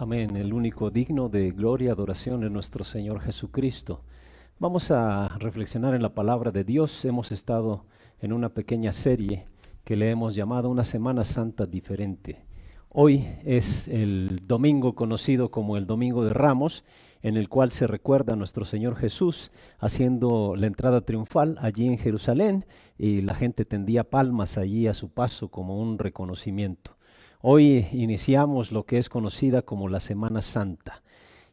Amén, el único digno de gloria y adoración es nuestro Señor Jesucristo. Vamos a reflexionar en la palabra de Dios. Hemos estado en una pequeña serie que le hemos llamado Una Semana Santa Diferente. Hoy es el domingo conocido como el Domingo de Ramos, en el cual se recuerda a nuestro Señor Jesús haciendo la entrada triunfal allí en Jerusalén, y la gente tendía palmas allí a su paso como un reconocimiento. Hoy iniciamos lo que es conocida como la Semana Santa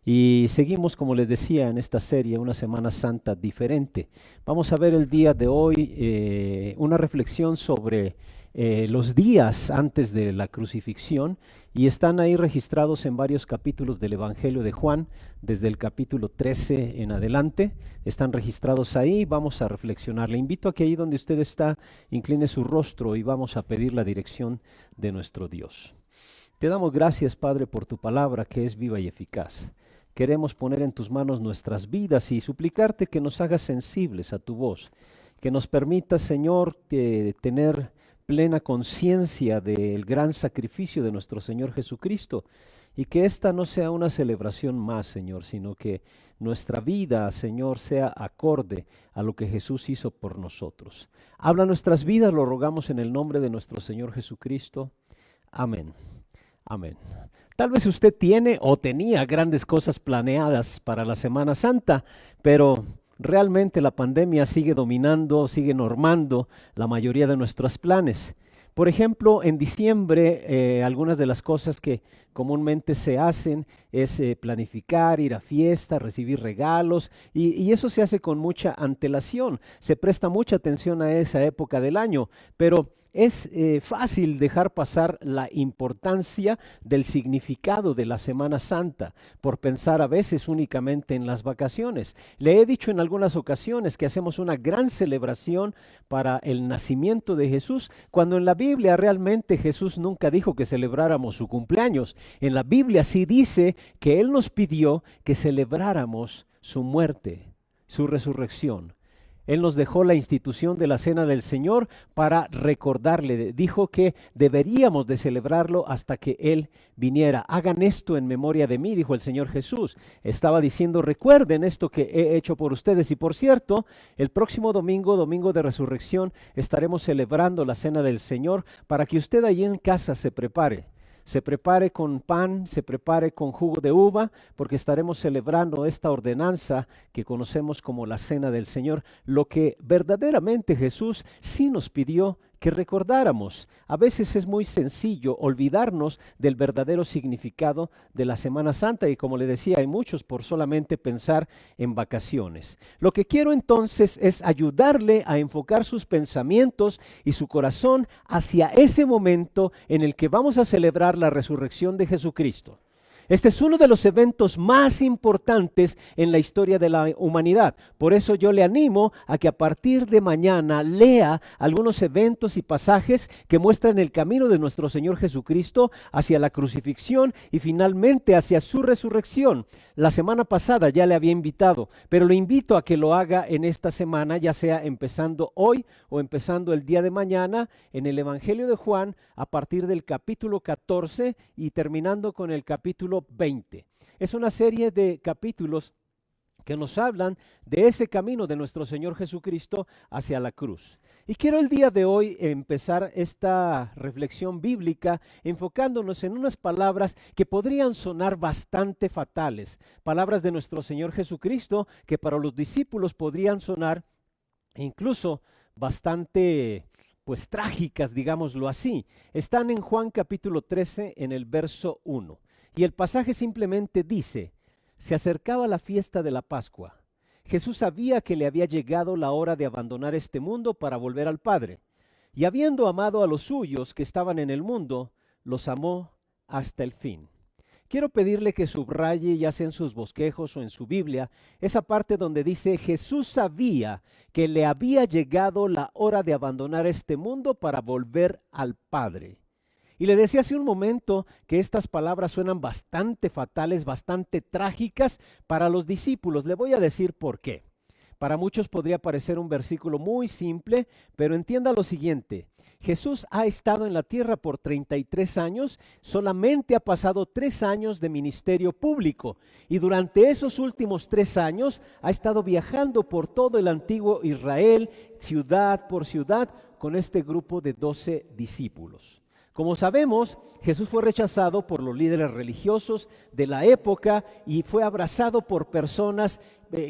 y seguimos, como les decía, en esta serie, una Semana Santa diferente. Vamos a ver el día de hoy una reflexión sobre los días antes de la crucifixión, y están ahí registrados en varios capítulos del Evangelio de Juan, desde el capítulo 13 en adelante, están registrados ahí. Vamos a reflexionar. Le invito a que ahí donde usted está, incline su rostro y vamos a pedir la dirección de nuestro Dios. Te damos gracias, Padre, por tu palabra que es viva y eficaz. Queremos poner en tus manos nuestras vidas y suplicarte que nos hagas sensibles a tu voz, que nos permitas, Señor, tener plena conciencia del gran sacrificio de nuestro Señor Jesucristo, y que esta no sea una celebración más, Señor, sino que nuestra vida, Señor, sea acorde a lo que Jesús hizo por nosotros. Habla nuestras vidas, lo rogamos en el nombre de nuestro Señor Jesucristo. Amén. Amén. Tal vez usted tiene o tenía grandes cosas planeadas para la Semana Santa, pero realmente la pandemia sigue dominando, sigue normando la mayoría de nuestros planes. Por ejemplo, en diciembre, algunas de las cosas que comúnmente se hacen es planificar, ir a fiesta, recibir regalos, y eso se hace con mucha antelación. Se presta mucha atención a esa época del año, pero es fácil dejar pasar la importancia del significado de la Semana Santa por pensar a veces únicamente en las vacaciones. Le he dicho en algunas ocasiones que hacemos una gran celebración para el nacimiento de Jesús, cuando en la Biblia realmente Jesús nunca dijo que celebráramos su cumpleaños. En la Biblia sí dice que Él nos pidió que celebráramos su muerte, su resurrección. Él nos dejó la institución de la Cena del Señor para recordarle. Dijo que deberíamos de celebrarlo hasta que Él viniera. Hagan esto en memoria de mí, dijo el Señor Jesús. Estaba diciendo, recuerden esto que he hecho por ustedes. Y por cierto, el próximo domingo, domingo de resurrección, estaremos celebrando la Cena del Señor para que usted allí en casa se prepare. Se prepare con pan, se prepare con jugo de uva, porque estaremos celebrando esta ordenanza que conocemos como la Cena del Señor, lo que verdaderamente Jesús sí nos pidió que recordáramos. A veces es muy sencillo olvidarnos del verdadero significado de la Semana Santa, y como le decía, hay muchos por solamente pensar en vacaciones. Lo que quiero entonces es ayudarle a enfocar sus pensamientos y su corazón hacia ese momento en el que vamos a celebrar la resurrección de Jesucristo. Este es uno de los eventos más importantes en la historia de la humanidad. Por eso yo le animo a que a partir de mañana lea algunos eventos y pasajes que muestran el camino de nuestro Señor Jesucristo hacia la crucifixión y finalmente hacia su resurrección. La semana pasada ya le había invitado, pero lo invito a que lo haga en esta semana, ya sea empezando hoy o empezando el día de mañana en el Evangelio de Juan a partir del capítulo 14 y terminando con el capítulo 20. Es una serie de capítulos que nos hablan de ese camino de nuestro Señor Jesucristo hacia la cruz. Y quiero el día de hoy empezar esta reflexión bíblica enfocándonos en unas palabras que podrían sonar bastante fatales, palabras de nuestro Señor Jesucristo que para los discípulos podrían sonar incluso bastante trágicas, digámoslo así. Están en Juan capítulo 13 en el verso 1. Y el pasaje simplemente dice, se acercaba la fiesta de la Pascua. Jesús sabía que le había llegado la hora de abandonar este mundo para volver al Padre. Y habiendo amado a los suyos que estaban en el mundo, los amó hasta el fin. Quiero pedirle que subraye, ya sea en sus bosquejos o en su Biblia, esa parte donde dice, Jesús sabía que le había llegado la hora de abandonar este mundo para volver al Padre. Y le decía hace un momento que estas palabras suenan bastante fatales, bastante trágicas para los discípulos. Le voy a decir por qué. Para muchos podría parecer un versículo muy simple, pero entienda lo siguiente. Jesús ha estado en la tierra por 33 años, solamente ha pasado 3 años de ministerio público y durante esos últimos 3 años ha estado viajando por todo el antiguo Israel, ciudad por ciudad, con este grupo de 12 discípulos. Como sabemos, Jesús fue rechazado por los líderes religiosos de la época y fue abrazado por personas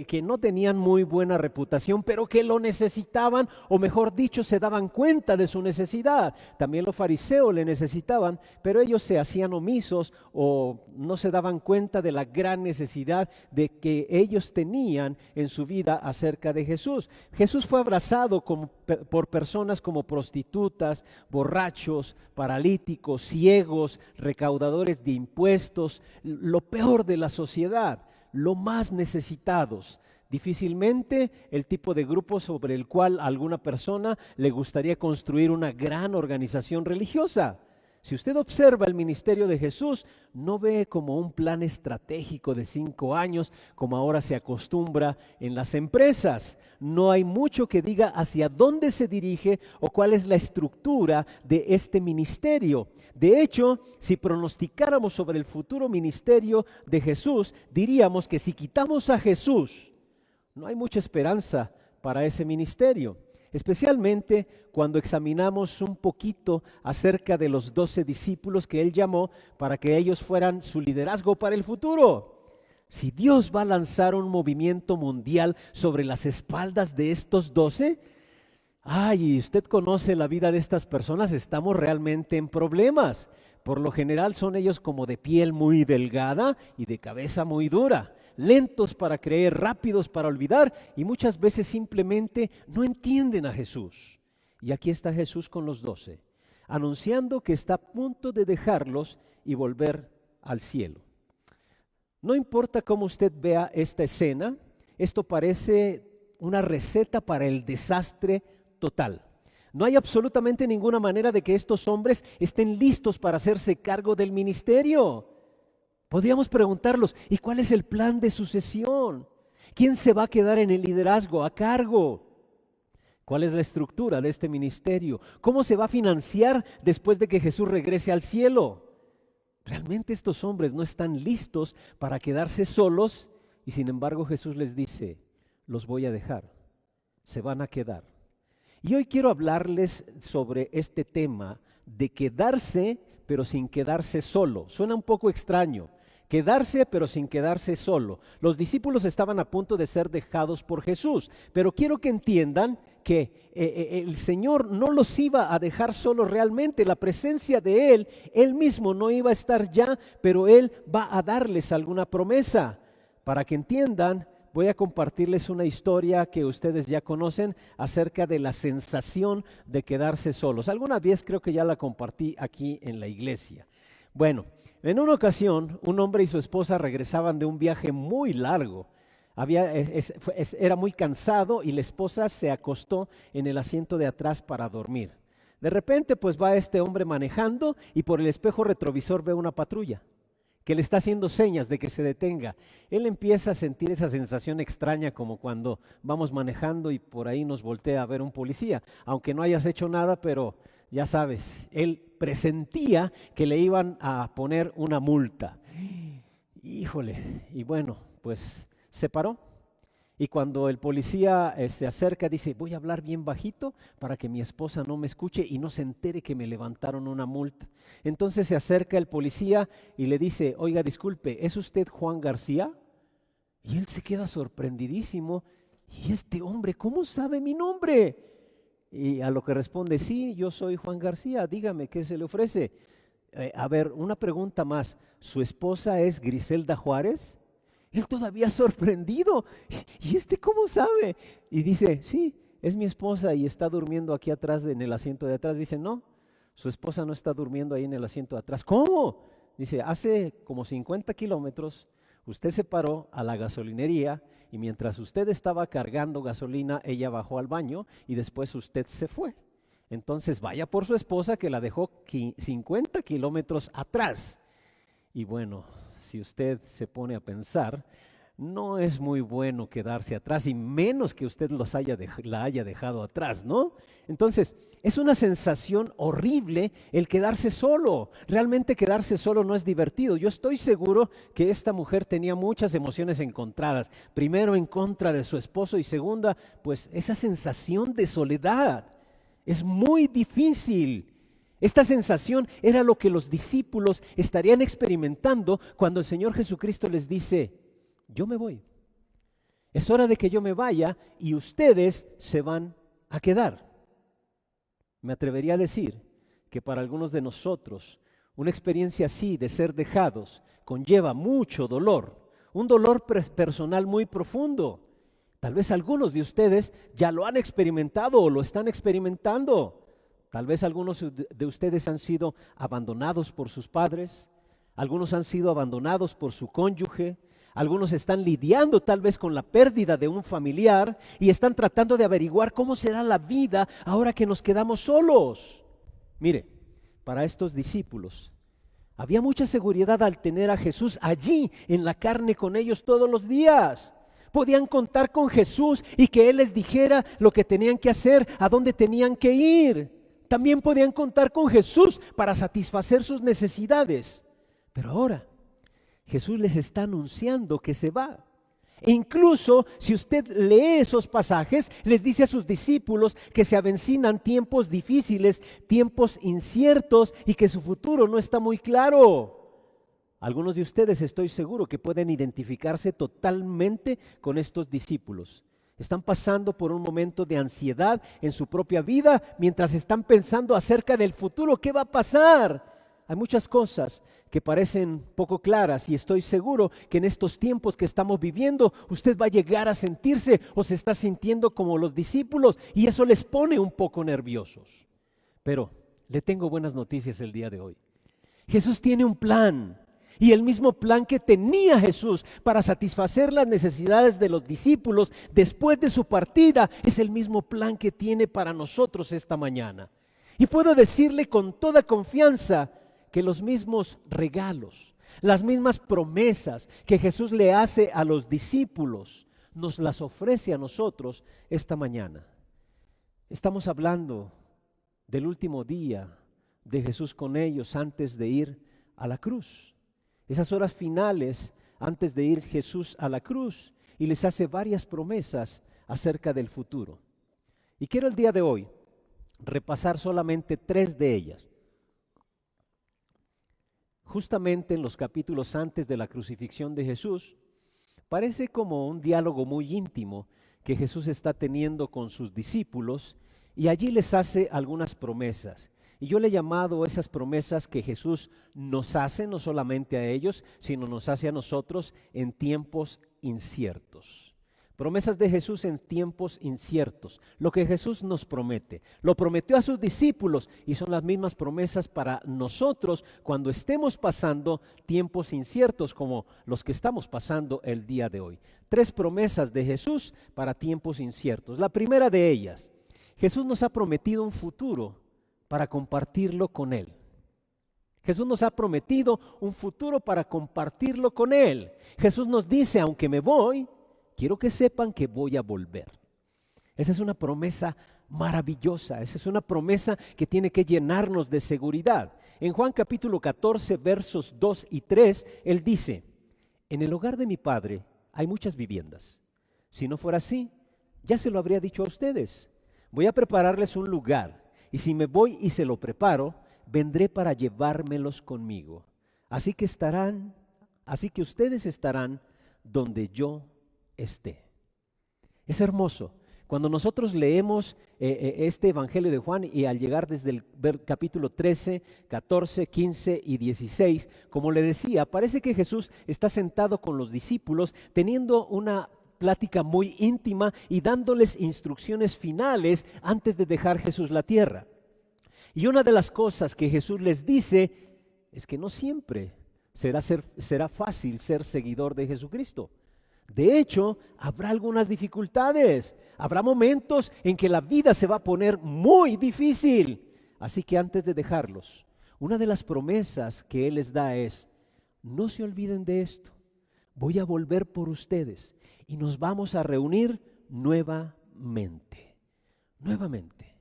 que no tenían muy buena reputación, pero que lo necesitaban, o mejor dicho, se daban cuenta de su necesidad. También los fariseos le necesitaban, pero ellos se hacían omisos o no se daban cuenta de la gran necesidad de que ellos tenían en su vida acerca de Jesús. Jesús fue abrazado por personas como prostitutas, borrachos, paralíticos, ciegos, recaudadores de impuestos, lo peor de la sociedad, lo más necesitados. Difícilmente el tipo de grupo sobre el cual a alguna persona le gustaría construir una gran organización religiosa. Si usted observa el ministerio de Jesús, no ve como un plan estratégico de 5 años, como ahora se acostumbra en las empresas. No hay mucho que diga hacia dónde se dirige o cuál es la estructura de este ministerio. De hecho, si pronosticáramos sobre el futuro ministerio de Jesús, diríamos que si quitamos a Jesús, no hay mucha esperanza para ese ministerio. Especialmente cuando examinamos un poquito acerca de los 12 discípulos que él llamó para que ellos fueran su liderazgo para el futuro. Si Dios va a lanzar un movimiento mundial sobre las espaldas de estos 12, y usted conoce la vida de estas personas, estamos realmente en problemas. Por lo general son ellos como de piel muy delgada y de cabeza muy dura, lentos para creer, rápidos para olvidar y muchas veces simplemente no entienden a Jesús. Y aquí está Jesús con los 12, anunciando que está a punto de dejarlos y volver al cielo. No importa cómo usted vea esta escena, esto parece una receta para el desastre total. No hay absolutamente ninguna manera de que estos hombres estén listos para hacerse cargo del ministerio. Podríamos preguntarlos, ¿y cuál es el plan de sucesión? ¿Quién se va a quedar en el liderazgo a cargo? ¿Cuál es la estructura de este ministerio? ¿Cómo se va a financiar después de que Jesús regrese al cielo? Realmente estos hombres no están listos para quedarse solos y sin embargo Jesús les dice, los voy a dejar, se van a quedar. Y hoy quiero hablarles sobre este tema de quedarse pero sin quedarse solo. Suena un poco extraño. Quedarse pero sin quedarse solo. Los discípulos estaban a punto de ser dejados por Jesús, pero quiero que entiendan que el Señor no los iba a dejar solos realmente. La presencia de Él mismo no iba a estar ya, pero Él va a darles alguna promesa. Para que entiendan, voy a compartirles una historia que ustedes ya conocen acerca de la sensación de quedarse solos. Alguna vez creo que ya la compartí aquí en la iglesia. Bueno, en una ocasión, un hombre y su esposa regresaban de un viaje muy largo. Era muy cansado y la esposa se acostó en el asiento de atrás para dormir. De repente, pues va este hombre manejando y por el espejo retrovisor ve una patrulla que le está haciendo señas de que se detenga. Él empieza a sentir esa sensación extraña como cuando vamos manejando y por ahí nos voltea a ver un policía, aunque no hayas hecho nada, pero ya sabes, él presentía que le iban a poner una multa. Híjole, y bueno, pues se paró. Y cuando el policía se acerca, dice, voy a hablar bien bajito para que mi esposa no me escuche y no se entere que me levantaron una multa. Entonces se acerca el policía y le dice, oiga, disculpe, ¿es usted Juan García? Y él se queda sorprendidísimo. ¿Y este hombre cómo sabe mi nombre? Y a lo que responde, sí, yo soy Juan García, dígame, ¿qué se le ofrece? A ver, una pregunta más, ¿su esposa es Griselda Juárez? Él todavía sorprendido. ¿Y este cómo sabe? Y dice, sí, es mi esposa y está durmiendo aquí atrás en el asiento de atrás. Dice, no, su esposa no está durmiendo ahí en el asiento de atrás. ¿Cómo? Dice, hace como 50 kilómetros usted se paró a la gasolinería y mientras usted estaba cargando gasolina, ella bajó al baño y después usted se fue. Entonces vaya por su esposa que la dejó 50 kilómetros atrás. Y bueno, si usted se pone a pensar, no es muy bueno quedarse atrás y menos que usted la haya dejado atrás, ¿no? Entonces, es una sensación horrible el quedarse solo. Realmente quedarse solo no es divertido. Yo estoy seguro que esta mujer tenía muchas emociones encontradas. Primero, en contra de su esposo, y segunda, pues esa sensación de soledad. Es muy difícil. Esta sensación era lo que los discípulos estarían experimentando cuando el Señor Jesucristo les dice: yo me voy. Es hora de que yo me vaya y ustedes se van a quedar. Me atrevería a decir que para algunos de nosotros una experiencia así de ser dejados conlleva mucho dolor, un dolor personal muy profundo. Tal vez algunos de ustedes ya lo han experimentado o lo están experimentando. Tal vez algunos de ustedes han sido abandonados por sus padres, algunos han sido abandonados por su cónyuge, algunos están lidiando tal vez con la pérdida de un familiar y están tratando de averiguar cómo será la vida ahora que nos quedamos solos. Mire, para estos discípulos había mucha seguridad al tener a Jesús allí en la carne con ellos todos los días. Podían contar con Jesús y que Él les dijera lo que tenían que hacer, a dónde tenían que ir. También podían contar con Jesús para satisfacer sus necesidades. Pero ahora Jesús les está anunciando que se va. E incluso si usted lee esos pasajes, les dice a sus discípulos que se avecinan tiempos difíciles, tiempos inciertos y que su futuro no está muy claro. Algunos de ustedes estoy seguro que pueden identificarse totalmente con estos discípulos. Están pasando por un momento de ansiedad en su propia vida mientras están pensando acerca del futuro. ¿Qué va a pasar? Hay muchas cosas que parecen poco claras y estoy seguro que en estos tiempos que estamos viviendo usted va a llegar a sentirse o se está sintiendo como los discípulos y eso les pone un poco nerviosos. Pero le tengo buenas noticias el día de hoy. Jesús tiene un plan y el mismo plan que tenía Jesús para satisfacer las necesidades de los discípulos después de su partida es el mismo plan que tiene para nosotros esta mañana. Y puedo decirle con toda confianza que los mismos regalos, las mismas promesas que Jesús le hace a los discípulos, nos las ofrece a nosotros esta mañana. Estamos hablando del último día de Jesús con ellos antes de ir a la cruz. Esas horas finales antes de ir Jesús a la cruz y les hace varias promesas acerca del futuro. Y quiero el día de hoy repasar solamente 3 de ellas. Justamente en los capítulos antes de la crucifixión de Jesús, parece como un diálogo muy íntimo que Jesús está teniendo con sus discípulos y allí les hace algunas promesas. Y yo le he llamado esas promesas que Jesús nos hace, no solamente a ellos, sino nos hace a nosotros en tiempos inciertos. Promesas de Jesús en tiempos inciertos. Lo que Jesús nos promete. Lo prometió a sus discípulos y son las mismas promesas para nosotros cuando estemos pasando tiempos inciertos como los que estamos pasando el día de hoy. 3 promesas de Jesús para tiempos inciertos. La primera de ellas, Jesús nos ha prometido un futuro para compartirlo con Él. Jesús nos ha prometido un futuro para compartirlo con Él. Jesús nos dice, aunque me voy, quiero que sepan que voy a volver. Esa es una promesa maravillosa, esa es una promesa que tiene que llenarnos de seguridad. En Juan capítulo 14, versos 2 y 3, Él dice, en el hogar de mi Padre hay muchas viviendas. Si no fuera así, ya se lo habría dicho a ustedes. Voy a prepararles un lugar, y si me voy y se lo preparo, vendré para llevármelos conmigo. Así que ustedes estarán donde yo esté. Es hermoso. Cuando nosotros leemos este Evangelio de Juan y al llegar desde el capítulo 13, 14, 15 y 16, como le decía, parece que Jesús está sentado con los discípulos teniendo una plática muy íntima y dándoles instrucciones finales antes de dejar Jesús la tierra. Y una de las cosas que Jesús les dice es que no siempre será fácil ser seguidor de Jesucristo. De hecho, habrá algunas dificultades, habrá momentos en que la vida se va a poner muy difícil. Así que antes de dejarlos, una de las promesas que Él les da es, no se olviden de esto. voy a volver por ustedes y nos vamos a reunir nuevamente. Nuevamente.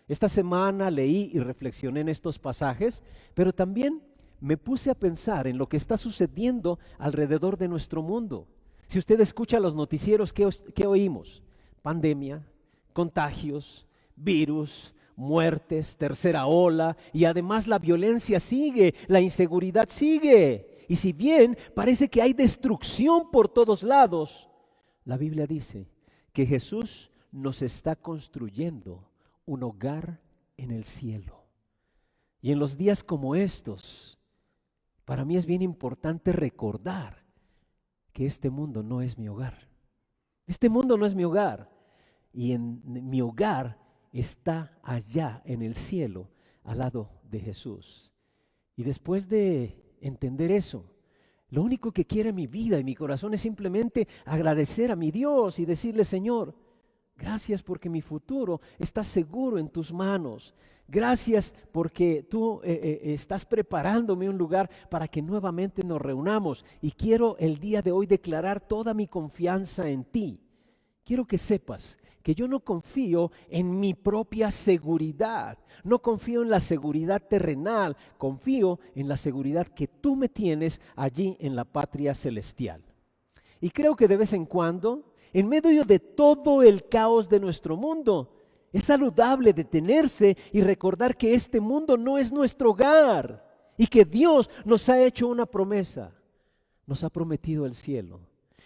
Esta semana leí y reflexioné en estos pasajes, pero también me puse a pensar en lo que está sucediendo alrededor de nuestro mundo. Si usted escucha los noticieros, ¿qué oímos? Pandemia, contagios, virus, muertes, tercera ola, y además la violencia sigue, la inseguridad sigue. Y si bien parece que hay destrucción por todos lados, la Biblia dice que Jesús nos está construyendo un hogar en el cielo. Y en los días como estos, para mí es bien importante recordar que este mundo no es mi hogar. Este mundo no es mi hogar. Y mi hogar está allá en el cielo, al lado de Jesús. Y después de entender eso, lo único que quiere mi vida y mi corazón es simplemente agradecer a mi Dios y decirle: Señor, gracias porque mi futuro está seguro en tus manos. Gracias porque tú estás preparándome un lugar para que nuevamente nos reunamos. Y quiero el día de hoy declarar toda mi confianza en ti. Quiero que sepas que yo no confío en mi propia seguridad, no confío en la seguridad terrenal, confío en la seguridad que tú me tienes allí en la patria celestial. Y creo que de vez en cuando, en medio de todo el caos de nuestro mundo, es saludable detenerse y recordar que este mundo no es nuestro hogar y que Dios nos ha hecho una promesa, nos ha prometido el cielo.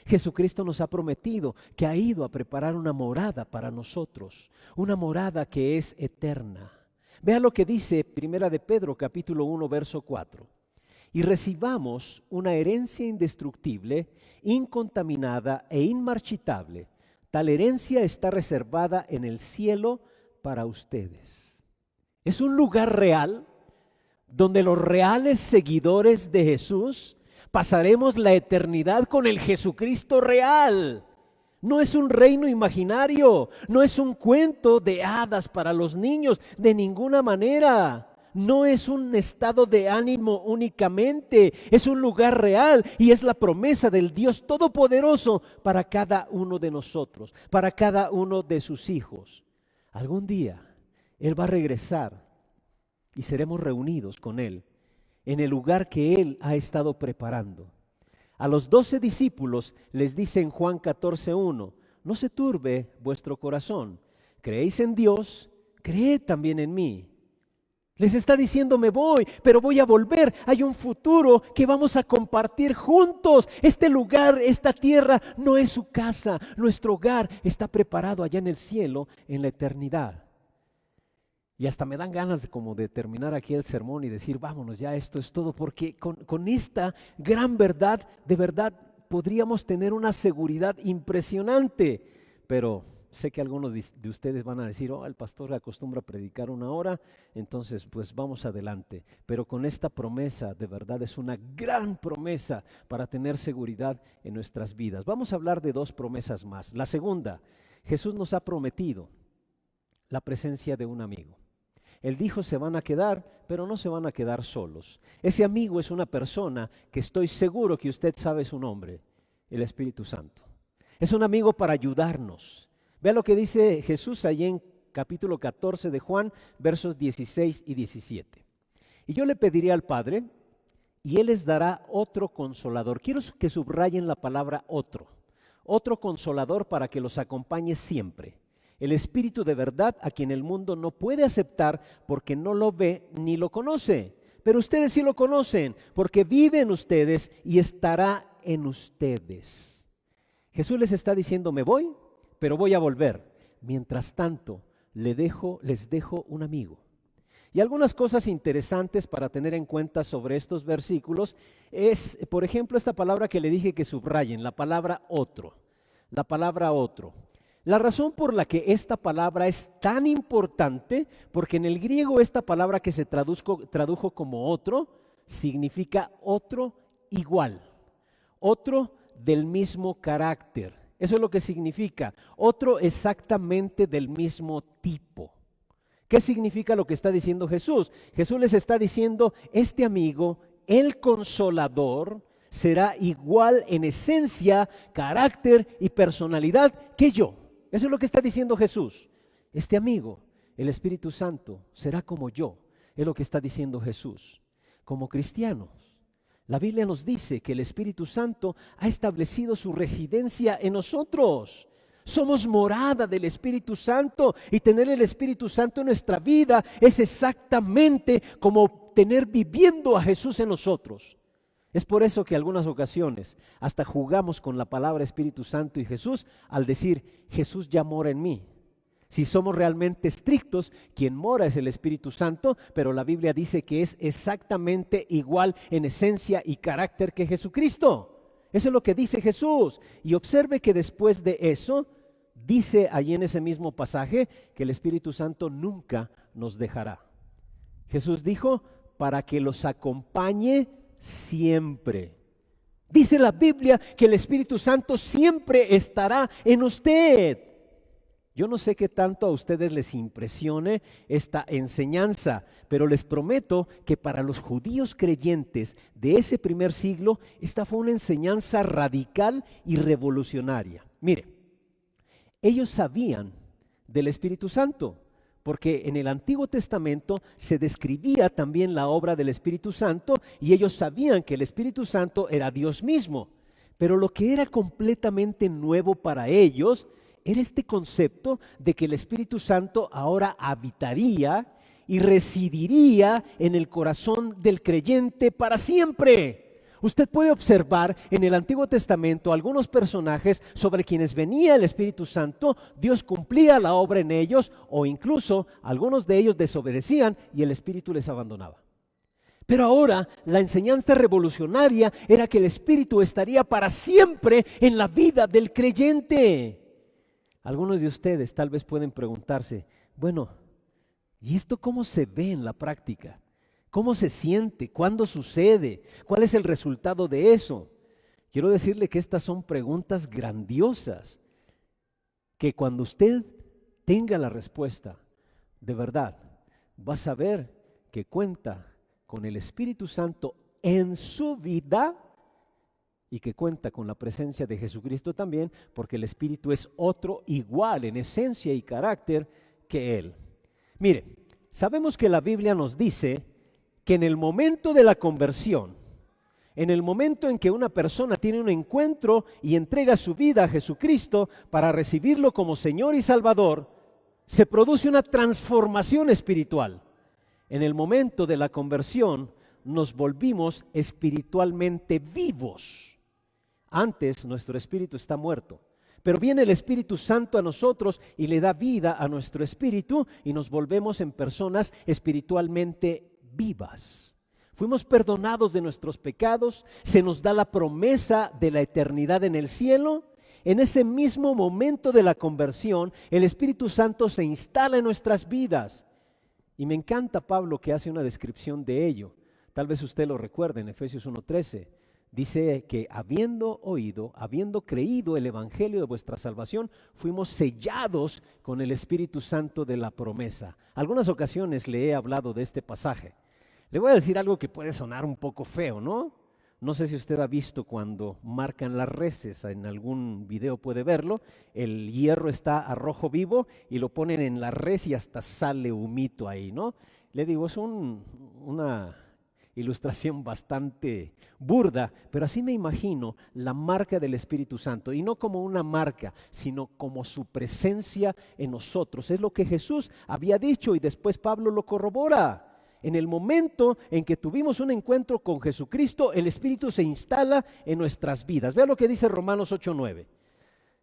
Jesucristo nos ha prometido que ha ido a preparar una morada para nosotros, una morada que es eterna. Vea lo que dice Primera de Pedro, capítulo 1, verso 4. Y recibamos una herencia indestructible, incontaminada e inmarchitable. Tal herencia está reservada en el cielo para ustedes. Es un lugar real donde los reales seguidores de Jesús pasaremos la eternidad con el Jesucristo real. No es un reino imaginario, no es un cuento de hadas para los niños, de ninguna manera. No es un estado de ánimo únicamente, es un lugar real y es la promesa del Dios Todopoderoso para cada uno de nosotros, para cada uno de sus hijos. Algún día Él va a regresar y seremos reunidos con Él en el lugar que Él ha estado preparando. A los 12 discípulos les dice en Juan 14:1, no se turbe vuestro corazón, creéis en Dios, creed también en mí. Les está diciendo: me voy, pero voy a volver. Hay un futuro que vamos a compartir juntos. Este lugar, esta tierra no es su casa. Nuestro hogar está preparado allá en el cielo, en la eternidad. Y hasta me dan ganas de terminar aquí el sermón y decir: vámonos, ya esto es todo, porque con esta gran verdad, de verdad, podríamos tener una seguridad impresionante. Pero sé que algunos de ustedes van a decir: oh, el pastor acostumbra a predicar 1 hora, entonces pues vamos adelante. Pero con esta promesa, de verdad, es una gran promesa para tener seguridad en nuestras vidas. Vamos a hablar de 2 promesas más. La segunda, Jesús nos ha prometido la presencia de un amigo. Él dijo: se van a quedar, pero no se van a quedar solos. Ese amigo es una persona que estoy seguro que usted sabe su nombre, el Espíritu Santo. Es un amigo para ayudarnos. Vea lo que dice Jesús allí en capítulo 14 de Juan, versos 16 y 17. Y yo le pediré al Padre, y Él les dará otro consolador. Quiero que subrayen la palabra otro consolador para que los acompañe siempre. El Espíritu de verdad, a quien el mundo no puede aceptar porque no lo ve ni lo conoce. Pero ustedes sí lo conocen, porque vive en ustedes y estará en ustedes. Jesús les está diciendo: me voy, pero voy a volver. Mientras tanto, les dejo un amigo. Y algunas cosas interesantes para tener en cuenta sobre estos versículos es, por ejemplo, esta palabra que le dije que subrayen, la palabra otro. La palabra otro. La razón por la que esta palabra es tan importante, porque en el griego esta palabra que se tradujo como otro, significa otro igual, otro del mismo carácter. Eso es lo que significa, otro exactamente del mismo tipo. ¿Qué significa lo que está diciendo Jesús? Jesús les está diciendo: este amigo, el consolador, será igual en esencia, carácter y personalidad que yo. Eso es lo que está diciendo Jesús. Este amigo, el Espíritu Santo, será como yo. Es lo que está diciendo Jesús. Como cristianos, la Biblia nos dice que el Espíritu Santo ha establecido su residencia en nosotros. Somos morada del Espíritu Santo, y tener el Espíritu Santo en nuestra vida es exactamente como tener viviendo a Jesús en nosotros. Es por eso que en algunas ocasiones hasta jugamos con la palabra Espíritu Santo y Jesús al decir, Jesús ya mora en mí. Si somos realmente estrictos, quien mora es el Espíritu Santo, pero la Biblia dice que es exactamente igual en esencia y carácter que Jesucristo. Eso es lo que dice Jesús. Y observe que después de eso, dice allí en ese mismo pasaje que el Espíritu Santo nunca nos dejará. Jesús dijo, para que los acompañe siempre. Dice la Biblia que el Espíritu Santo siempre estará en usted. Yo no sé qué tanto a ustedes les impresione esta enseñanza, pero les prometo que para los judíos creyentes de ese primer siglo, esta fue una enseñanza radical y revolucionaria. Mire, ellos sabían del Espíritu Santo, porque en el Antiguo Testamento se describía también la obra del Espíritu Santo, y ellos sabían que el Espíritu Santo era Dios mismo. Pero lo que era completamente nuevo para ellos era este concepto de que el Espíritu Santo ahora habitaría y residiría en el corazón del creyente para siempre. Usted puede observar en el Antiguo Testamento algunos personajes sobre quienes venía el Espíritu Santo, Dios cumplía la obra en ellos, o incluso algunos de ellos desobedecían y el Espíritu les abandonaba. Pero ahora la enseñanza revolucionaria era que el Espíritu estaría para siempre en la vida del creyente. Algunos de ustedes tal vez pueden preguntarse, bueno, ¿y esto cómo se ve en la práctica? ¿Cómo se siente? ¿Cuándo sucede? ¿Cuál es el resultado de eso? Quiero decirle que estas son preguntas grandiosas, que cuando usted tenga la respuesta, de verdad, va a saber que cuenta con el Espíritu Santo en su vida y que cuenta con la presencia de Jesucristo también, porque el Espíritu es otro igual en esencia y carácter que Él. Mire, sabemos que la Biblia nos dice que en el momento de la conversión, en el momento en que una persona tiene un encuentro y entrega su vida a Jesucristo para recibirlo como Señor y Salvador, se produce una transformación espiritual. En el momento de la conversión nos volvimos espiritualmente vivos. Antes nuestro espíritu está muerto, pero viene el Espíritu Santo a nosotros y le da vida a nuestro espíritu y nos volvemos en personas espiritualmente vivas. Fuimos perdonados de nuestros pecados, se nos da la promesa de la eternidad en el cielo. En ese mismo momento de la conversión, el Espíritu Santo se instala en nuestras vidas. Y me encanta Pablo que hace una descripción de ello. Tal vez usted lo recuerde en Efesios 1:13. Dice que habiendo oído, habiendo creído el evangelio de vuestra salvación, fuimos sellados con el Espíritu Santo de la promesa. Algunas ocasiones le he hablado de este pasaje. Le voy a decir algo que puede sonar un poco feo, ¿no? No sé si usted ha visto cuando marcan las reses, en algún video puede verlo, el hierro está a rojo vivo y lo ponen en la res y hasta sale humito ahí, ¿no? Le digo, es una ilustración bastante burda, pero así me imagino la marca del Espíritu Santo, y no como una marca, sino como su presencia en nosotros. Es lo que Jesús había dicho y después Pablo lo corrobora. En el momento en que tuvimos un encuentro con Jesucristo, el Espíritu se instala en nuestras vidas. Vea lo que dice Romanos 8:9.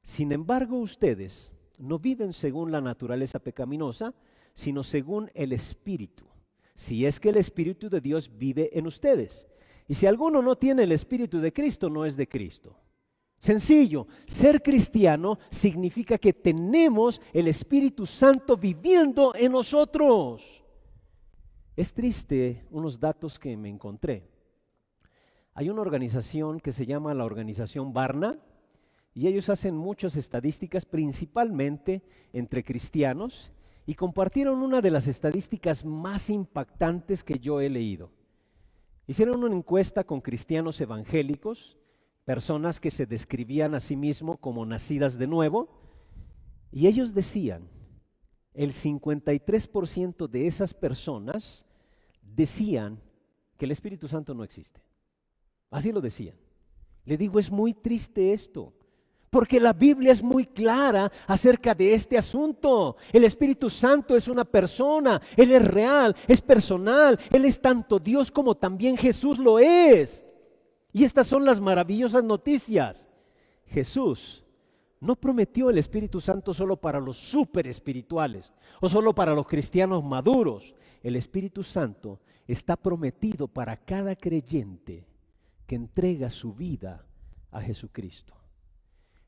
Sin embargo, ustedes no viven según la naturaleza pecaminosa, sino según el Espíritu, si es que el Espíritu de Dios vive en ustedes. Y si alguno no tiene el Espíritu de Cristo, no es de Cristo. Sencillo, ser cristiano significa que tenemos el Espíritu Santo viviendo en nosotros. Es triste unos datos que me encontré. Hay una organización que se llama la Organización Barna, y ellos hacen muchas estadísticas principalmente entre cristianos, y compartieron una de las estadísticas más impactantes que yo he leído. Hicieron una encuesta con cristianos evangélicos, personas que se describían a sí mismos como nacidas de nuevo, y ellos decían, el 53% de esas personas decían que el Espíritu Santo no existe. Así lo decían. Le digo, es muy triste esto, porque la Biblia es muy clara acerca de este asunto. El Espíritu Santo es una persona, Él es real, es personal, Él es tanto Dios como también Jesús lo es. Y estas son las maravillosas noticias. Jesús no prometió el Espíritu Santo solo para los súper espirituales o solo para los cristianos maduros. El Espíritu Santo está prometido para cada creyente que entrega su vida a Jesucristo.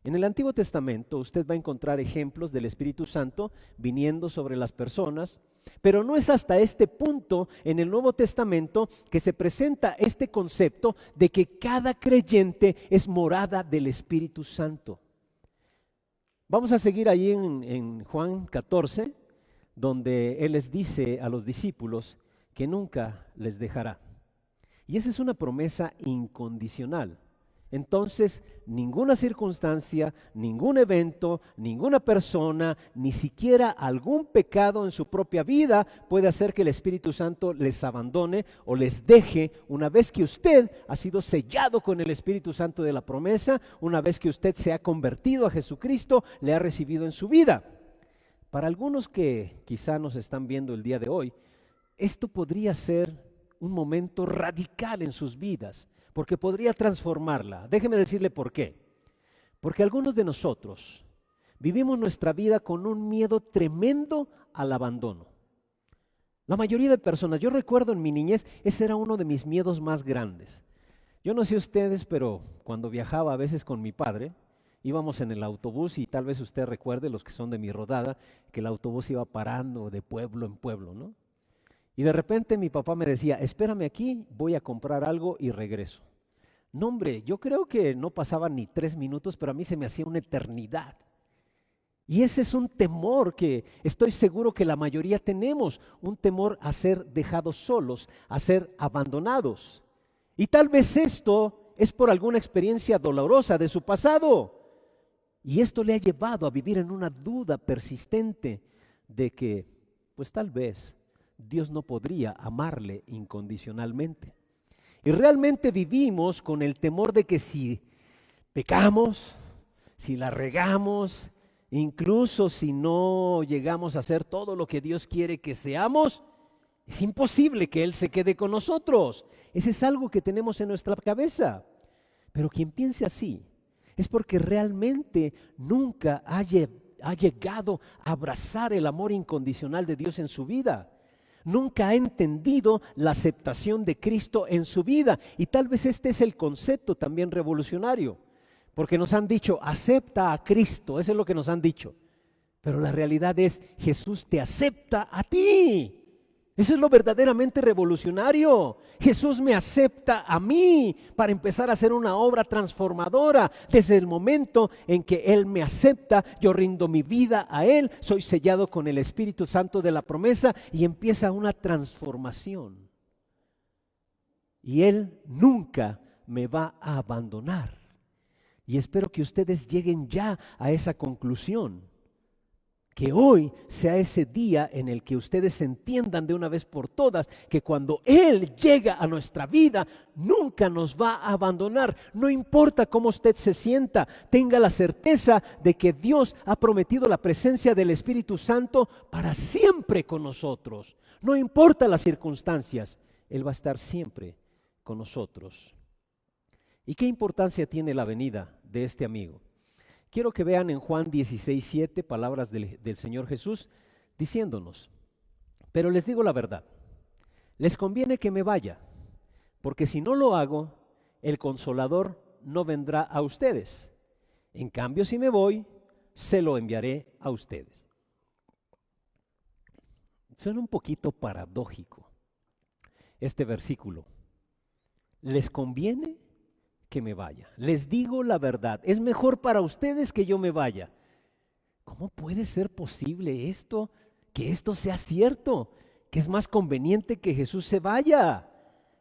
En el Antiguo Testamento usted va a encontrar ejemplos del Espíritu Santo viniendo sobre las personas, pero no es hasta este punto en el Nuevo Testamento que se presenta este concepto de que cada creyente es morada del Espíritu Santo. Vamos a seguir ahí en Juan 14, donde Él les dice a los discípulos que nunca les dejará. Y esa es una promesa incondicional. Entonces, ninguna circunstancia, ningún evento, ninguna persona, ni siquiera algún pecado en su propia vida puede hacer que el Espíritu Santo les abandone o les deje una vez que usted ha sido sellado con el Espíritu Santo de la promesa, una vez que usted se ha convertido a Jesucristo, le ha recibido en su vida. Para algunos que quizá nos están viendo el día de hoy, esto podría ser un momento radical en sus vidas, porque podría transformarla. Déjeme decirle por qué. Porque algunos de nosotros vivimos nuestra vida con un miedo tremendo al abandono. La mayoría de personas, yo recuerdo en mi niñez, ese era uno de mis miedos más grandes. Yo no sé ustedes, pero cuando viajaba a veces con mi padre, íbamos en el autobús y tal vez usted recuerde, los que son de mi rodada, que el autobús iba parando de pueblo en pueblo, ¿no? Y de repente mi papá me decía, espérame aquí, voy a comprar algo y regreso. No, hombre, yo creo que no pasaban ni 3 minutos, pero a mí se me hacía una eternidad. Y ese es un temor que estoy seguro que la mayoría tenemos, un temor a ser dejados solos, a ser abandonados. Y tal vez esto es por alguna experiencia dolorosa de su pasado. Y esto le ha llevado a vivir en una duda persistente de que, pues tal vez, Dios no podría amarle incondicionalmente. Y realmente vivimos con el temor de que si pecamos, si la regamos, incluso si no llegamos a hacer todo lo que Dios quiere que seamos, es imposible que Él se quede con nosotros. Ese es algo que tenemos en nuestra cabeza. Pero quien piense así es porque realmente nunca ha llegado a abrazar el amor incondicional de Dios en su vida. Nunca ha entendido la aceptación de Cristo en su vida. Y tal vez este es el concepto también revolucionario. Porque nos han dicho, acepta a Cristo. Eso es lo que nos han dicho. Pero la realidad es, Jesús te acepta a ti. Eso es lo verdaderamente revolucionario. Jesús me acepta a mí para empezar a hacer una obra transformadora. Desde el momento en que Él me acepta, yo rindo mi vida a Él, soy sellado con el Espíritu Santo de la promesa y empieza una transformación. Y Él nunca me va a abandonar. Y espero que ustedes lleguen ya a esa conclusión. Que hoy sea ese día en el que ustedes entiendan de una vez por todas que cuando Él llega a nuestra vida, nunca nos va a abandonar. No importa cómo usted se sienta, tenga la certeza de que Dios ha prometido la presencia del Espíritu Santo para siempre con nosotros. No importa las circunstancias, Él va a estar siempre con nosotros. ¿Y qué importancia tiene la venida de este amigo? Quiero que vean en Juan 16:7 palabras del Señor Jesús diciéndonos, pero les digo la verdad, les conviene que me vaya, porque si no lo hago, el Consolador no vendrá a ustedes. En cambio, si me voy, se lo enviaré a ustedes. Suena un poquito paradójico este versículo. ¿Les conviene que me vaya? Les digo la verdad, es mejor para ustedes que yo me vaya. ¿Cómo puede ser posible esto? Que esto sea cierto, que es más conveniente que Jesús se vaya.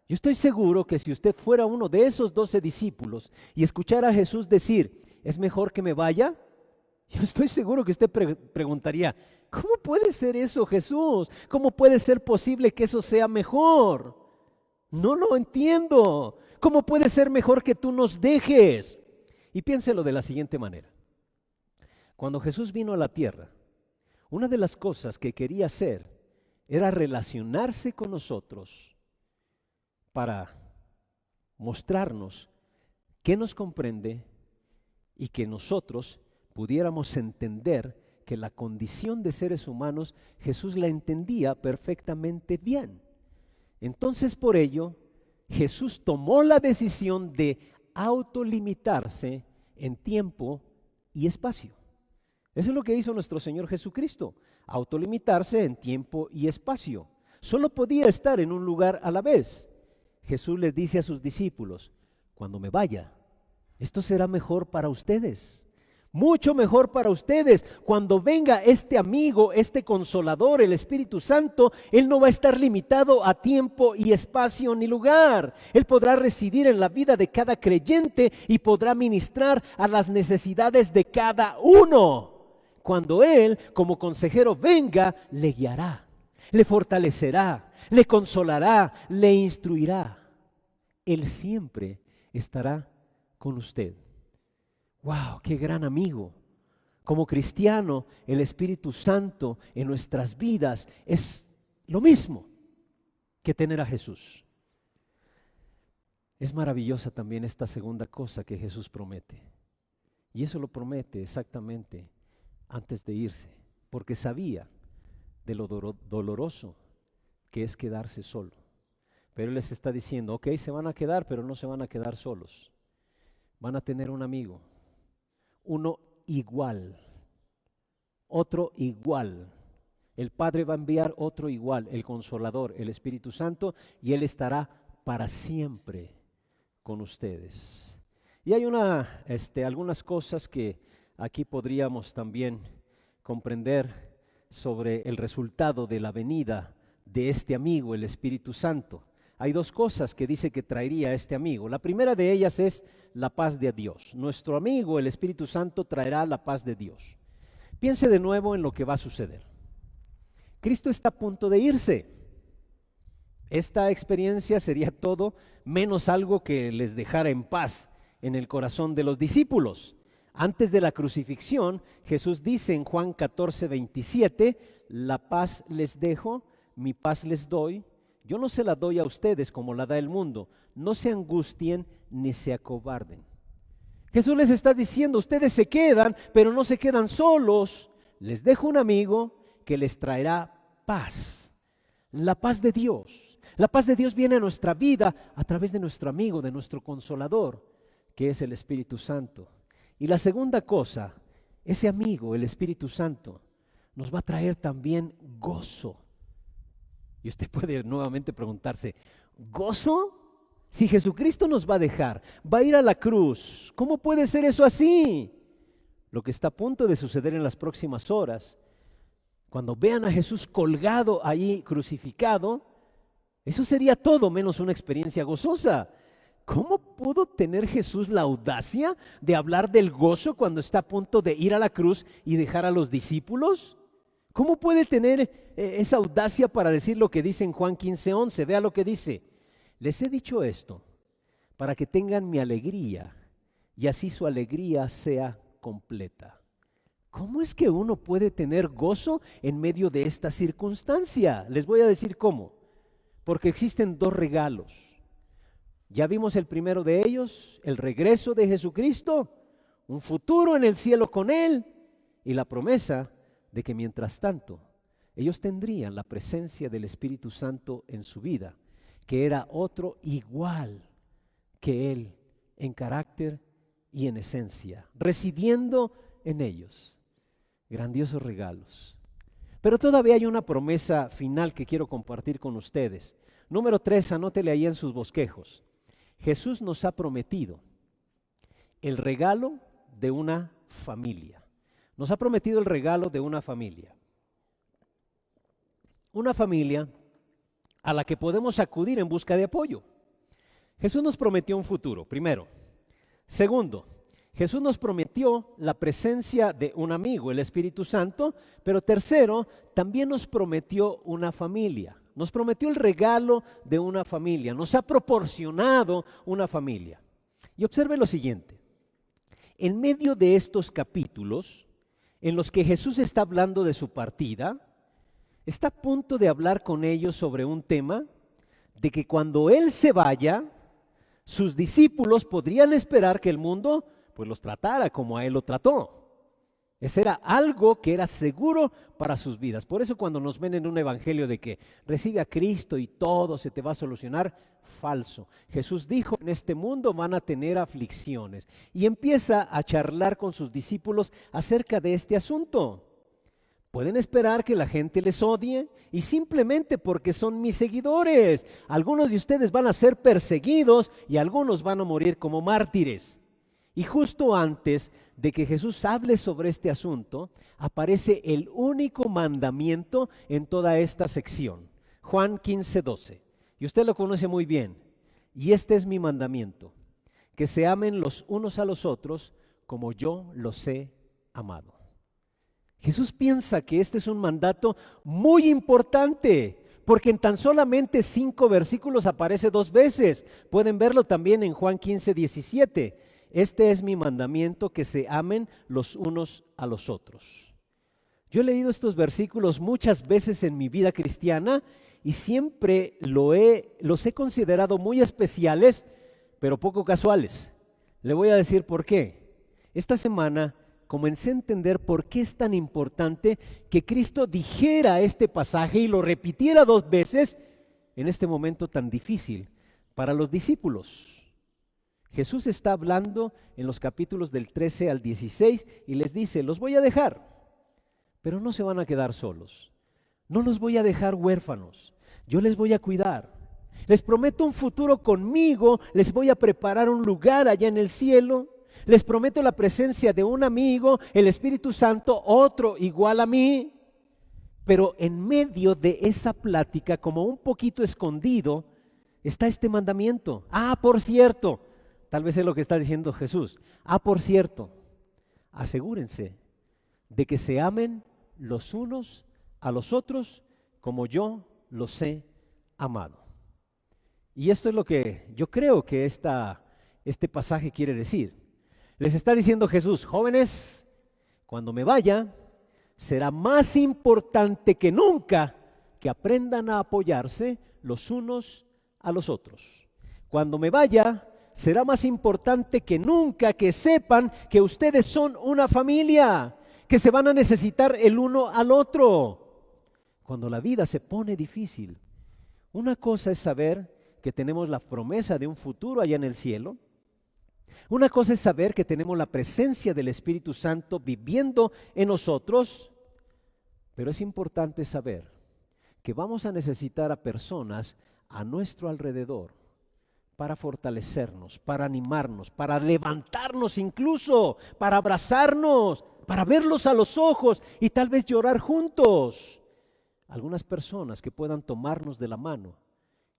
Yo estoy seguro que si usted fuera uno de esos 12 discípulos y escuchara a Jesús decir, ¿es mejor que me vaya? Yo estoy seguro que usted preguntaría, ¿cómo puede ser eso, Jesús? ¿Cómo puede ser posible que eso sea mejor? No lo entiendo. ¿Cómo puede ser mejor que tú nos dejes? Y piénselo de la siguiente manera. Cuando Jesús vino a la tierra, una de las cosas que quería hacer era relacionarse con nosotros para mostrarnos que nos comprende y que nosotros pudiéramos entender que la condición de seres humanos Jesús la entendía perfectamente bien. Entonces, por ello, Jesús tomó la decisión de autolimitarse en tiempo y espacio. Eso es lo que hizo nuestro Señor Jesucristo, autolimitarse en tiempo y espacio. Solo podía estar en un lugar a la vez. Jesús les dice a sus discípulos, cuando me vaya, esto será mejor para ustedes. Mucho mejor para ustedes. Cuando venga este amigo, este consolador, el Espíritu Santo, Él no va a estar limitado a tiempo y espacio ni lugar. Él podrá residir en la vida de cada creyente y podrá ministrar a las necesidades de cada uno. Cuando Él, como consejero, venga, le guiará, le fortalecerá, le consolará, le instruirá. Él siempre estará con usted. ¡Wow! ¡Qué gran amigo! Como cristiano, el Espíritu Santo en nuestras vidas es lo mismo que tener a Jesús. Es maravillosa también esta segunda cosa que Jesús promete. Y eso lo promete exactamente antes de irse, porque sabía de lo doloroso que es quedarse solo. Pero Él les está diciendo, ok, se van a quedar, pero no se van a quedar solos. Van a tener un amigo. Uno igual, otro igual. El Padre va a enviar otro igual, el Consolador, el Espíritu Santo, y Él estará para siempre con ustedes. Y hay algunas cosas que aquí podríamos también comprender sobre el resultado de la venida de este amigo, el Espíritu Santo. Hay dos cosas que dice que traería este amigo. La primera de ellas es la paz de Dios. Nuestro amigo, el Espíritu Santo, traerá la paz de Dios. Piense de nuevo en lo que va a suceder. Cristo está a punto de irse. Esta experiencia sería todo menos algo que les dejara en paz en el corazón de los discípulos. Antes de la crucifixión, Jesús dice en Juan 14:27, la paz les dejo, mi paz les doy. Yo no se la doy a ustedes como la da el mundo. No se angustien ni se acobarden. Jesús les está diciendo, ustedes se quedan, pero no se quedan solos. Les dejo un amigo que les traerá paz. La paz de Dios. La paz de Dios viene a nuestra vida a través de nuestro amigo, de nuestro consolador, que es el Espíritu Santo. Y la segunda cosa, ese amigo, el Espíritu Santo, nos va a traer también gozo. Y usted puede nuevamente preguntarse, ¿gozo? Si Jesucristo nos va a dejar, va a ir a la cruz, ¿cómo puede ser eso así? Lo que está a punto de suceder en las próximas horas, cuando vean a Jesús colgado ahí, crucificado, eso sería todo menos una experiencia gozosa. ¿Cómo pudo tener Jesús la audacia de hablar del gozo cuando está a punto de ir a la cruz y dejar a los discípulos? ¿Cómo puede tener esa audacia para decir lo que dice en Juan 15:11? Vea lo que dice. Les he dicho esto para que tengan mi alegría y así su alegría sea completa. ¿Cómo es que uno puede tener gozo en medio de esta circunstancia? Les voy a decir cómo. Porque existen dos regalos. Ya vimos el primero de ellos, el regreso de Jesucristo, un futuro en el cielo con Él y la promesa de que mientras tanto ellos tendrían la presencia del Espíritu Santo en su vida, que era otro igual que Él en carácter y en esencia, residiendo en ellos. Grandiosos regalos. Pero todavía hay una promesa final que quiero compartir con ustedes. Número 3, anótele ahí en sus bosquejos. Jesús nos ha prometido el regalo de una familia. Nos ha prometido el regalo de una familia. Una familia a la que podemos acudir en busca de apoyo. Jesús nos prometió un futuro, primero. Segundo, Jesús nos prometió la presencia de un amigo, el Espíritu Santo, pero tercero, también nos prometió una familia. Nos prometió el regalo de una familia, nos ha proporcionado una familia. Y observe lo siguiente, en medio de estos capítulos, en los que Jesús está hablando de su partida, está a punto de hablar con ellos sobre un tema de que cuando Él se vaya, sus discípulos podrían esperar que el mundo pues los tratara como a Él lo trató. Ese era algo que era seguro para sus vidas. Por eso cuando nos ven en un evangelio de que recibe a Cristo y todo se te va a solucionar, falso. Jesús dijo, en este mundo van a tener aflicciones. Y empieza a charlar con sus discípulos acerca de este asunto. Pueden esperar que la gente les odie y simplemente porque son mis seguidores. Algunos de ustedes van a ser perseguidos y algunos van a morir como mártires. Y justo antes de que Jesús hable sobre este asunto, aparece el único mandamiento en toda esta sección. Juan 15:12. Y usted lo conoce muy bien. Y este es mi mandamiento, que se amen los unos a los otros como yo los he amado. Jesús piensa que este es un mandato muy importante, porque en tan solamente 5 versículos aparece 2 veces. Pueden verlo también en Juan 15:17. Este es mi mandamiento, que se amen los unos a los otros. Yo he leído estos versículos muchas veces en mi vida cristiana y siempre los he considerado muy especiales, pero poco casuales. Le voy a decir por qué. Esta semana comencé a entender por qué es tan importante que Cristo dijera este pasaje y lo repitiera 2 veces en este momento tan difícil para los discípulos. Jesús está hablando en los capítulos del 13 al 16 y les dice, los voy a dejar, pero no se van a quedar solos. No los voy a dejar huérfanos, yo les voy a cuidar. Les prometo un futuro conmigo, les voy a preparar un lugar allá en el cielo. Les prometo la presencia de un amigo, el Espíritu Santo, otro igual a mí. Pero en medio de esa plática, como un poquito escondido, está este mandamiento. Por cierto, tal vez es lo que está diciendo Jesús. Por cierto, asegúrense de que se amen los unos a los otros como yo los he amado. Y esto es lo que yo creo que este pasaje quiere decir. Les está diciendo Jesús, jóvenes, cuando me vaya, será más importante que nunca que aprendan a apoyarse los unos a los otros. Cuando me vaya, será más importante que nunca que sepan que ustedes son una familia, que se van a necesitar el uno al otro. Cuando la vida se pone difícil, una cosa es saber que tenemos la promesa de un futuro allá en el cielo. Una cosa es saber que tenemos la presencia del Espíritu Santo viviendo en nosotros, pero es importante saber que vamos a necesitar a personas a nuestro alrededor para fortalecernos, para animarnos, para levantarnos incluso, para abrazarnos, para verlos a los ojos y tal vez llorar juntos. Algunas personas que puedan tomarnos de la mano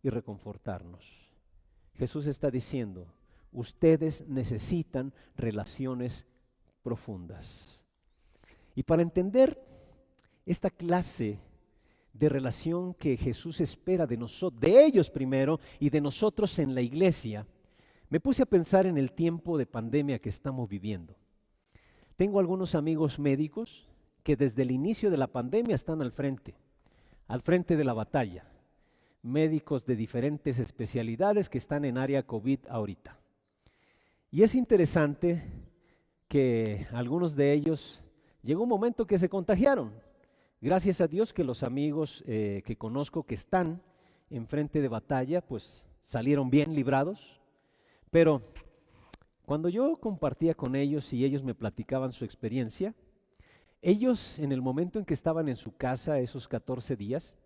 y reconfortarnos. Jesús está diciendo, ustedes necesitan relaciones profundas. Y para entender esta clase de relación que Jesús espera de nosotros, de ellos primero y de nosotros en la iglesia, me puse a pensar en el tiempo de pandemia que estamos viviendo. Tengo algunos amigos médicos que desde el inicio de la pandemia están al frente de la batalla. Médicos de diferentes especialidades que están en área COVID ahorita. Y es interesante que algunos de ellos llegó un momento que se contagiaron. Gracias a Dios que los amigos que conozco que están en frente de batalla, pues salieron bien librados. Pero cuando yo compartía con ellos y ellos me platicaban su experiencia, ellos en el momento en que estaban en su casa esos 14 días,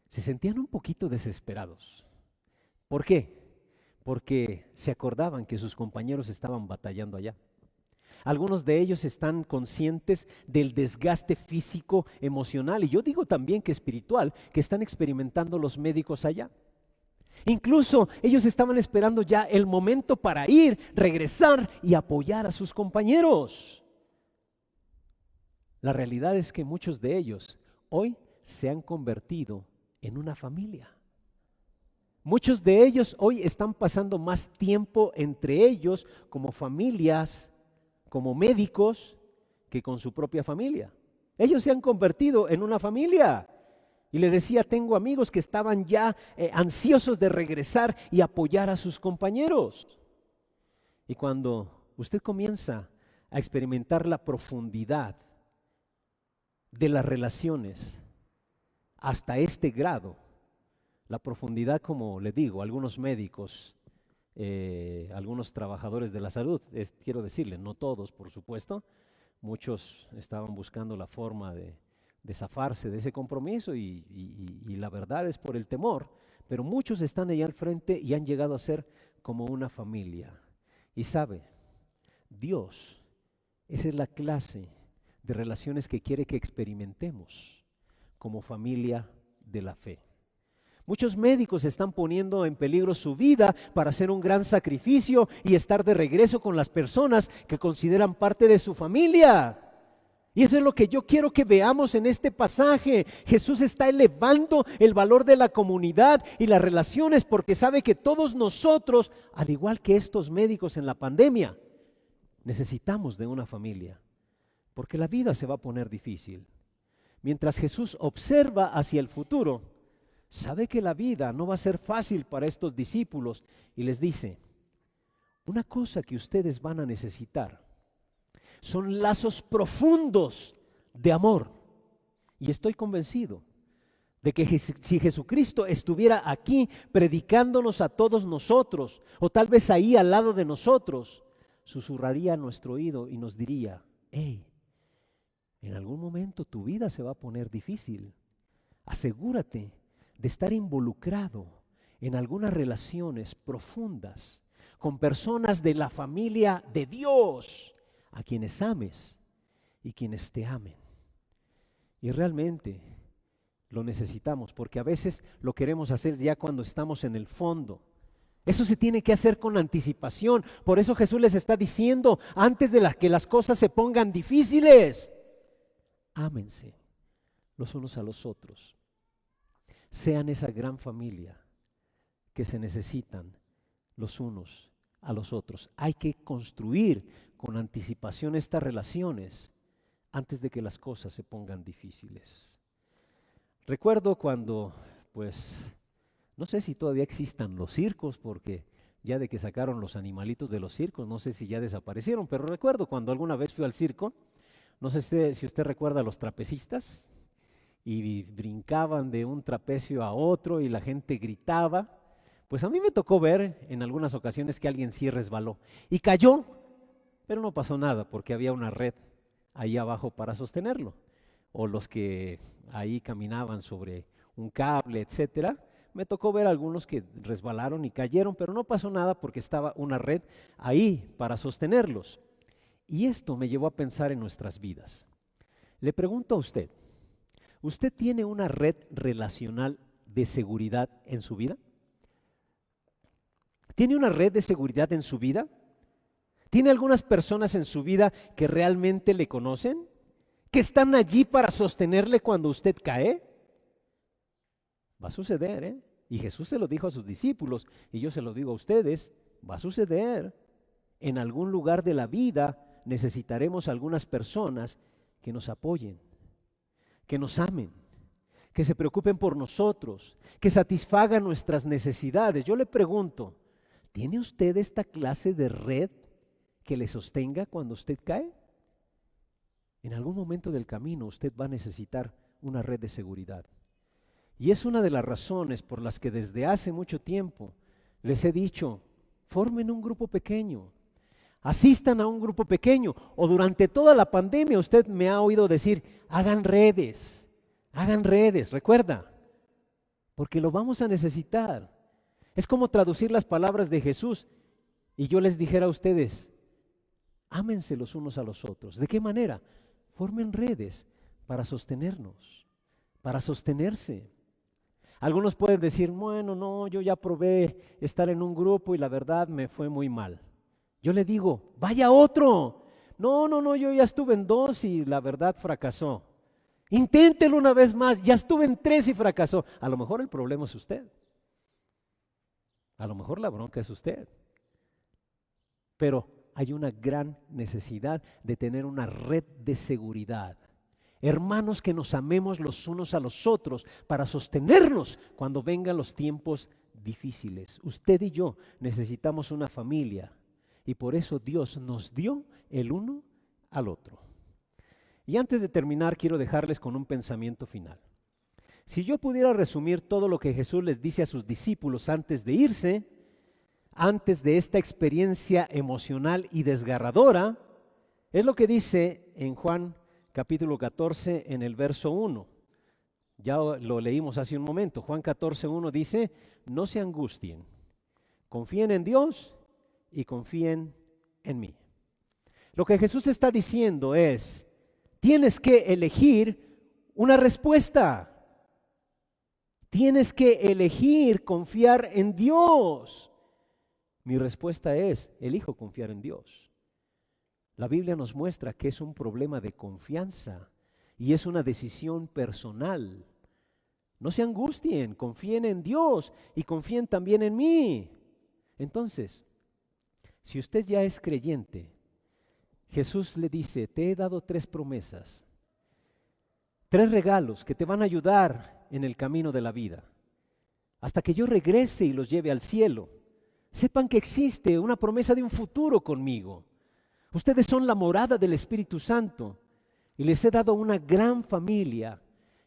se sentían un poquito desesperados. ¿Por qué? Porque se acordaban que sus compañeros estaban batallando allá. Algunos de ellos están conscientes del desgaste físico, emocional y yo digo también que espiritual, que están experimentando los médicos allá. Incluso ellos estaban esperando ya el momento para ir, regresar y apoyar a sus compañeros. La realidad es que muchos de ellos hoy se han convertido en una familia. Muchos de ellos hoy están pasando más tiempo entre ellos como familias, como médicos, que con su propia familia. Ellos se han convertido en una familia. Y le decía, tengo amigos que estaban ya ansiosos de regresar y apoyar a sus compañeros. Y cuando usted comienza a experimentar la profundidad de las relaciones hasta este grado, la profundidad, como le digo, algunos médicos, algunos trabajadores de la salud, quiero decirle, no todos, por supuesto, muchos estaban buscando la forma de zafarse de ese compromiso y la verdad es por el temor, pero muchos están allá al frente y han llegado a ser como una familia. Y sabe, Dios, esa es la clase de relaciones que quiere que experimentemos como familia de la fe. Muchos médicos están poniendo en peligro su vida para hacer un gran sacrificio y estar de regreso con las personas que consideran parte de su familia. Y eso es lo que yo quiero que veamos en este pasaje. Jesús está elevando el valor de la comunidad y las relaciones porque sabe que todos nosotros, al igual que estos médicos en la pandemia, necesitamos de una familia, porque la vida se va a poner difícil. Mientras Jesús observa hacia el futuro, sabe que la vida no va a ser fácil para estos discípulos y les dice, una cosa que ustedes van a necesitar son lazos profundos de amor. Y estoy convencido de que si Jesucristo estuviera aquí predicándonos a todos nosotros, o tal vez ahí al lado de nosotros, susurraría a nuestro oído y nos diría, hey, en algún momento tu vida se va a poner difícil. Asegúrate de estar involucrado en algunas relaciones profundas con personas de la familia de Dios, a quienes ames y quienes te amen. Y realmente lo necesitamos, porque a veces lo queremos hacer ya cuando estamos en el fondo. Eso se tiene que hacer con anticipación. Por eso Jesús les está diciendo, antes de que las cosas se pongan difíciles, ámense los unos a los otros. Sean esa gran familia que se necesitan los unos a los otros. Hay que construir con anticipación estas relaciones antes de que las cosas se pongan difíciles. Recuerdo cuando, pues, no sé si todavía existan los circos, porque ya de que sacaron los animalitos de los circos, no sé si ya desaparecieron, pero recuerdo cuando alguna vez fui al circo, no sé si usted recuerda a los trapecistas, y brincaban de un trapecio a otro y la gente gritaba. Pues a mí me tocó ver en algunas ocasiones que alguien sí resbaló y cayó, pero no pasó nada porque había una red ahí abajo para sostenerlo. O los que ahí caminaban sobre un cable, etcétera. Me tocó ver algunos que resbalaron y cayeron, pero no pasó nada porque estaba una red ahí para sostenerlos. Y esto me llevó a pensar en nuestras vidas. Le pregunto a usted, ¿usted tiene una red relacional de seguridad en su vida? ¿Tiene una red de seguridad en su vida? ¿Tiene algunas personas en su vida que realmente le conocen? ¿Que están allí para sostenerle cuando usted cae? Va a suceder, ¿eh? Y Jesús se lo dijo a sus discípulos y yo se lo digo a ustedes, va a suceder. En algún lugar de la vida necesitaremos algunas personas que nos apoyen, que nos amen, que se preocupen por nosotros, que satisfagan nuestras necesidades. Yo le pregunto, ¿tiene usted esta clase de red que le sostenga cuando usted cae? En algún momento del camino usted va a necesitar una red de seguridad. Y es una de las razones por las que desde hace mucho tiempo les he dicho, formen un grupo pequeño, asistan a un grupo pequeño, o durante toda la pandemia usted me ha oído decir, hagan redes, recuerda, porque lo vamos a necesitar. Es como traducir las palabras de Jesús y yo les dijera a ustedes, ámense los unos a los otros. ¿De qué manera? Formen redes para sostenernos, para sostenerse. Algunos pueden decir, bueno, no, yo ya probé estar en un grupo y la verdad me fue muy mal. Yo le digo, vaya a otro. No, no, no, yo ya estuve en 2 y la verdad fracasó. Inténtelo una vez más, ya estuve en 3 y fracasó. A lo mejor el problema es usted. A lo mejor la bronca es usted. Pero hay una gran necesidad de tener una red de seguridad. Hermanos, que nos amemos los unos a los otros para sostenernos cuando vengan los tiempos difíciles. Usted y yo necesitamos una familia y por eso Dios nos dio el uno al otro. Y antes de terminar, quiero dejarles con un pensamiento final. Si yo pudiera resumir todo lo que Jesús les dice a sus discípulos antes de irse, antes de esta experiencia emocional y desgarradora, es lo que dice en Juan capítulo 14 en el verso 1. Ya lo leímos hace un momento. Juan 14:1 dice, no se angustien, confíen en Dios y confíen en mí. Lo que Jesús está diciendo es, tienes que elegir una respuesta. Tienes que elegir confiar en Dios. Mi respuesta es, elijo confiar en Dios. La Biblia nos muestra que es un problema de confianza y es una decisión personal. No se angustien, confíen en Dios y confíen también en mí. Entonces, si usted ya es creyente, Jesús le dice, te he dado 3 promesas, 3 regalos que te van a ayudar en el camino de la vida, hasta que yo regrese y los lleve al cielo. Sepan que existe una promesa de un futuro conmigo. Ustedes son la morada del Espíritu Santo y les he dado una gran familia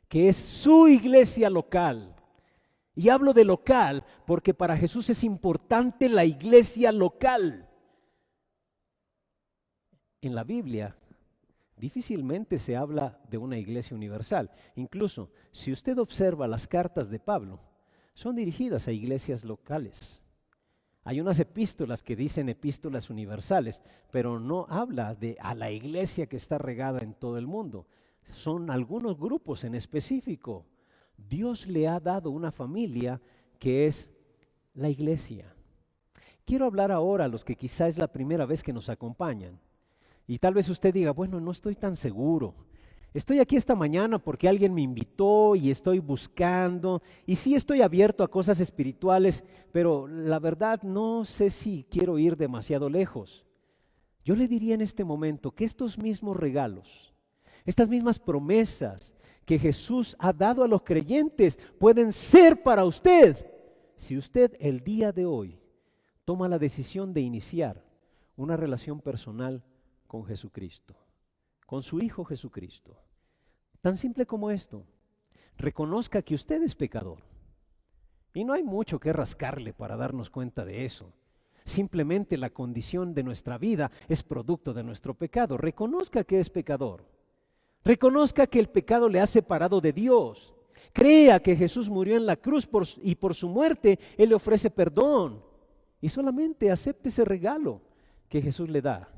que es su iglesia local. Y hablo de local porque para Jesús es importante la iglesia local. En la Biblia difícilmente se habla de una iglesia universal. Incluso si usted observa las cartas de Pablo, son dirigidas a iglesias locales. Hay unas epístolas que dicen epístolas universales, pero no habla de a la iglesia que está regada en todo el mundo. Son algunos grupos en específico. Dios le ha dado una familia que es la iglesia. Quiero hablar ahora a los que quizá es la primera vez que nos acompañan. Y tal vez usted diga, bueno, no estoy tan seguro. Estoy aquí esta mañana porque alguien me invitó y estoy buscando. Y sí estoy abierto a cosas espirituales, pero la verdad no sé si quiero ir demasiado lejos. Yo le diría en este momento que estos mismos regalos, estas mismas promesas que Jesús ha dado a los creyentes pueden ser para usted si usted el día de hoy toma la decisión de iniciar una relación personal con Jesucristo, con su Hijo Jesucristo. Tan simple como esto. Reconozca que usted es pecador. Y no hay mucho que rascarle para darnos cuenta de eso. Simplemente la condición de nuestra vida es producto de nuestro pecado. Reconozca que es pecador. Reconozca que el pecado le ha separado de Dios. Crea que Jesús murió en la cruz y por su muerte Él le ofrece perdón. Y solamente acepte ese regalo que Jesús le da.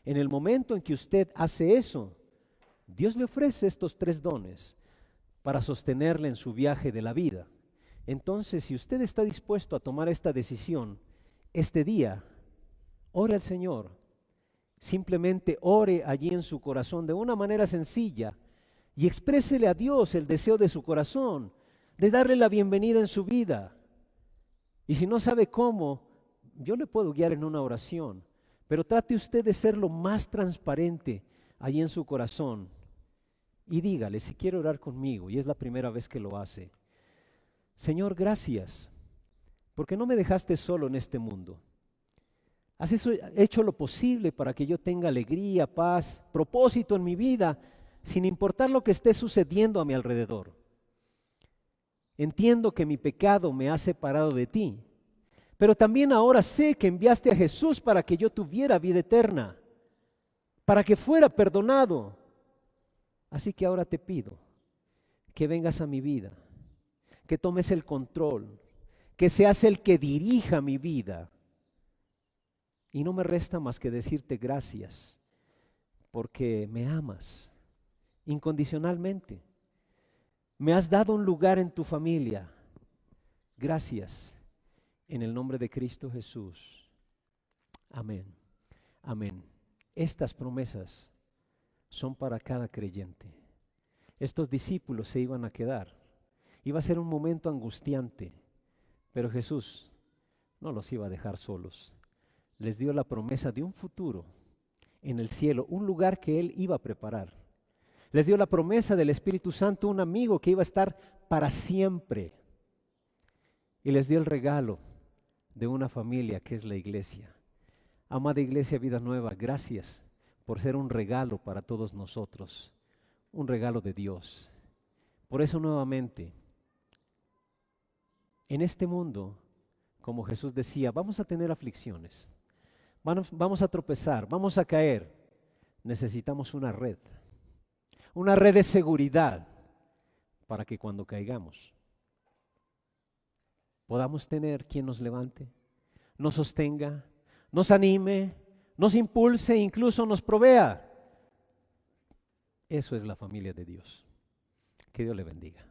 En el momento en que usted hace eso, Dios le ofrece estos 3 dones para sostenerle en su viaje de la vida. Entonces, si usted está dispuesto a tomar esta decisión, este día, ore al Señor. Simplemente ore allí en su corazón de una manera sencilla y exprésele a Dios el deseo de su corazón, de darle la bienvenida en su vida. Y si no sabe cómo, yo le puedo guiar en una oración. Pero trate usted de ser lo más transparente allí en su corazón y dígale si quiere orar conmigo, y es la primera vez que lo hace. Señor, gracias, porque no me dejaste solo en este mundo. Has hecho lo posible para que yo tenga alegría, paz, propósito en mi vida, sin importar lo que esté sucediendo a mi alrededor. Entiendo que mi pecado me ha separado de ti. Pero también ahora sé que enviaste a Jesús para que yo tuviera vida eterna, para que fuera perdonado. Así que ahora te pido que vengas a mi vida, que tomes el control, que seas el que dirija mi vida. Y no me resta más que decirte gracias, porque me amas incondicionalmente. Me has dado un lugar en tu familia. Gracias en el nombre de Cristo Jesús. Amén. Amén. Estas promesas son para cada creyente. Estos discípulos se iban a quedar. Iba a ser un momento angustiante, pero Jesús no los iba a dejar solos. Les dio la promesa de un futuro en el cielo, un lugar que Él iba a preparar. Les dio la promesa del Espíritu Santo, un amigo que iba a estar para siempre. Y les dio el regalo de una familia que es la iglesia. Amada Iglesia Vida Nueva, gracias por ser un regalo para todos nosotros, un regalo de Dios. Por eso nuevamente, en este mundo, como Jesús decía, vamos a tener aflicciones, vamos a tropezar, vamos a caer. Necesitamos una red de seguridad para que cuando caigamos podamos tener quien nos levante, nos sostenga, nos anime, nos impulse, incluso nos provea. Eso es la familia de Dios. Que Dios le bendiga.